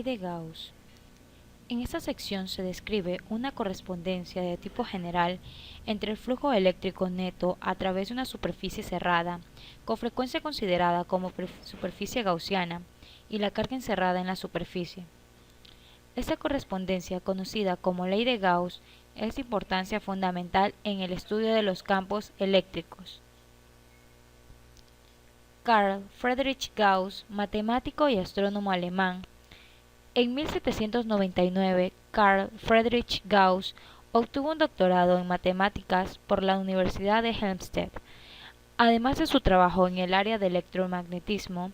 de Gauss. En esta sección se describe una correspondencia de tipo general entre el flujo eléctrico neto a través de una superficie cerrada, con frecuencia considerada como superficie gaussiana, y la carga encerrada en la superficie. Esta correspondencia, conocida como ley de Gauss, es de importancia fundamental en el estudio de los campos eléctricos. Carl Friedrich Gauss, matemático y astrónomo alemán. En 1799, Carl Friedrich Gauss obtuvo un doctorado en matemáticas por la Universidad de Helmstedt. Además de su trabajo en el área de electromagnetismo,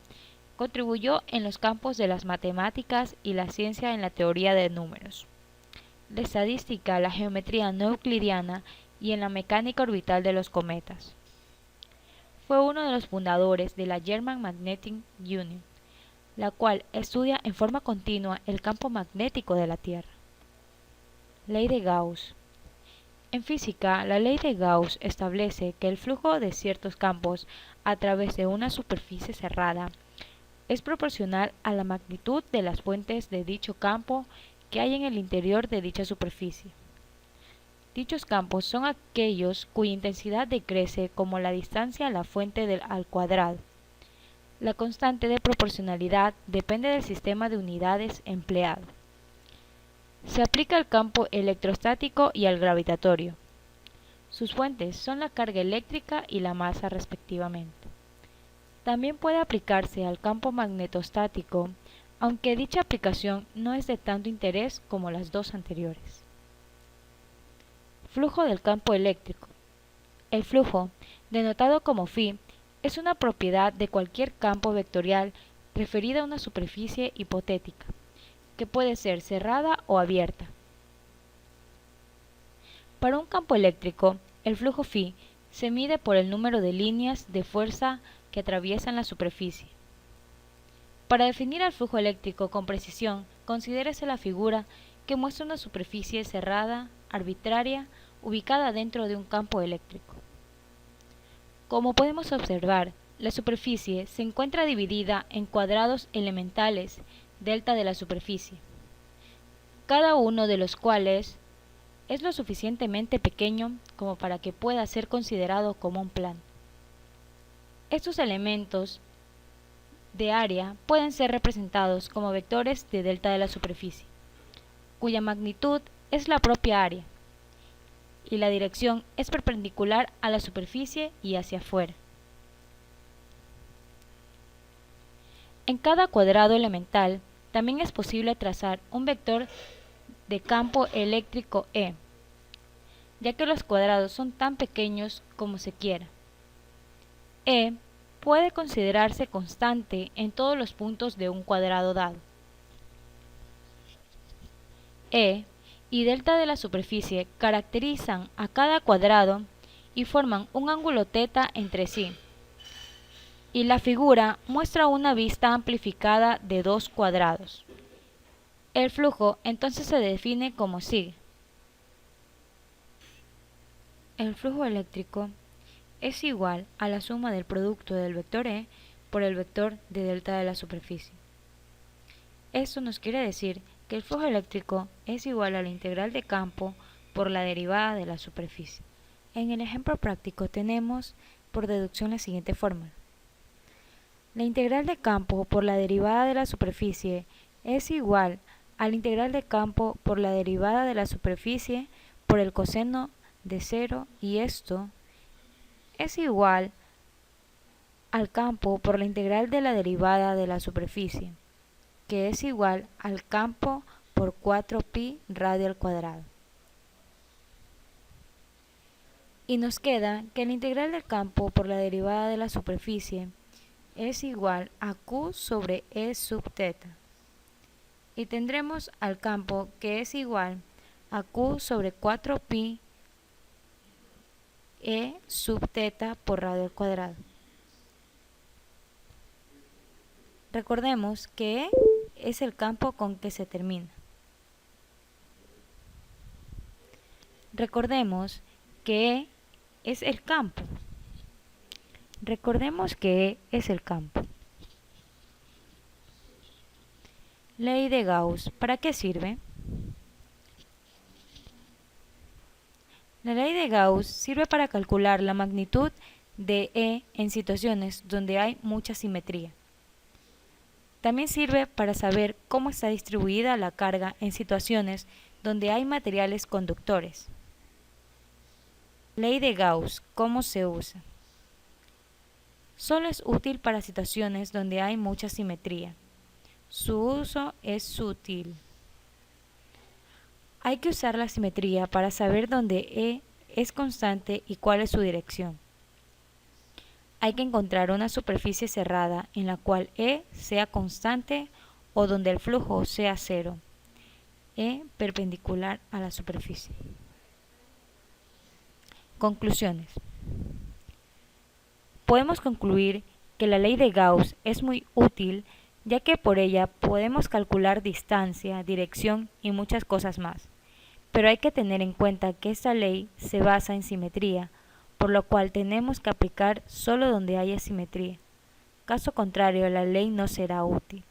contribuyó en los campos de las matemáticas y la ciencia en la teoría de números, la estadística, la geometría no euclidiana y en la mecánica orbital de los cometas. Fue uno de los fundadores de la German Magnetic Union, la cual estudia en forma continua el campo magnético de la Tierra. Ley de Gauss. En física, la ley de Gauss establece que el flujo de ciertos campos a través de una superficie cerrada es proporcional a la magnitud de las fuentes de dicho campo que hay en el interior de dicha superficie. Dichos campos son aquellos cuya intensidad decrece como la distancia a la fuente al cuadrado. La constante de proporcionalidad depende del sistema de unidades empleado. Se aplica al campo electrostático y al gravitatorio. Sus fuentes son la carga eléctrica y la masa respectivamente. También puede aplicarse al campo magnetostático, aunque dicha aplicación no es de tanto interés como las dos anteriores. Flujo del campo eléctrico. El flujo, denotado como phi, es una propiedad de cualquier campo vectorial referida a una superficie hipotética, que puede ser cerrada o abierta. Para un campo eléctrico, el flujo phi se mide por el número de líneas de fuerza que atraviesan la superficie. Para definir el flujo eléctrico con precisión, considérese la figura que muestra una superficie cerrada, arbitraria, ubicada dentro de un campo eléctrico. Como podemos observar, la superficie se encuentra dividida en cuadrados elementales delta de la superficie, cada uno de los cuales es lo suficientemente pequeño como para que pueda ser considerado como un plano. Estos elementos de área pueden ser representados como vectores de delta de la superficie, cuya magnitud es la propia área, y la dirección es perpendicular a la superficie y hacia afuera. En cada cuadrado elemental también es posible trazar un vector de campo eléctrico E, ya que los cuadrados son tan pequeños como se quiera. E puede considerarse constante en todos los puntos de un cuadrado dado. E y delta de la superficie caracterizan a cada cuadrado y forman un ángulo θ entre sí. Y la figura muestra una vista amplificada de dos cuadrados. El flujo entonces se define como sigue. El flujo eléctrico es igual a la suma del producto del vector E por el vector de delta de la superficie. Esto nos quiere decir que el flujo eléctrico es igual a la integral de campo por la derivada de la superficie. En el ejemplo práctico tenemos por deducción la siguiente fórmula. La integral de campo por la derivada de la superficie es igual a la integral de campo por la derivada de la superficie por el coseno de 0, y esto es igual al campo por la integral de la derivada de la superficie, que es igual al campo por 4pi radio al cuadrado. Y nos queda que la integral del campo por la derivada de la superficie es igual a q sobre e sub θ. Y tendremos al campo que es igual a q sobre 4pi e sub θ por radio al cuadrado. Recordemos que E es el campo con que se termina. Recordemos que E es el campo. Ley de Gauss, ¿para qué sirve? La ley de Gauss sirve para calcular la magnitud de E en situaciones donde hay mucha simetría. También sirve para saber cómo está distribuida la carga en situaciones donde hay materiales conductores. Ley de Gauss, ¿cómo se usa? Solo es útil para situaciones donde hay mucha simetría. Su uso es sutil. Hay que usar la simetría para saber dónde E es constante y cuál es su dirección. Hay que encontrar una superficie cerrada en la cual E sea constante o donde el flujo sea cero, E perpendicular a la superficie. Conclusiones. Podemos concluir que la ley de Gauss es muy útil ya que por ella podemos calcular distancia, dirección y muchas cosas más. Pero hay que tener en cuenta que esta ley se basa en simetría, por lo cual tenemos que aplicar solo donde haya simetría. Caso contrario, la ley no será útil.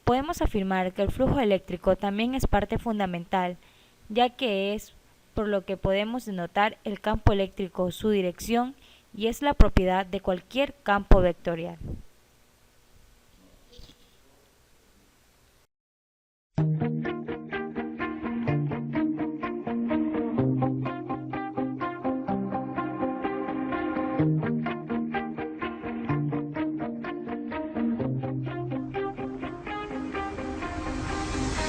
Podemos afirmar que el flujo eléctrico también es parte fundamental, ya que es por lo que podemos denotar el campo eléctrico, su dirección, y es la propiedad de cualquier campo vectorial.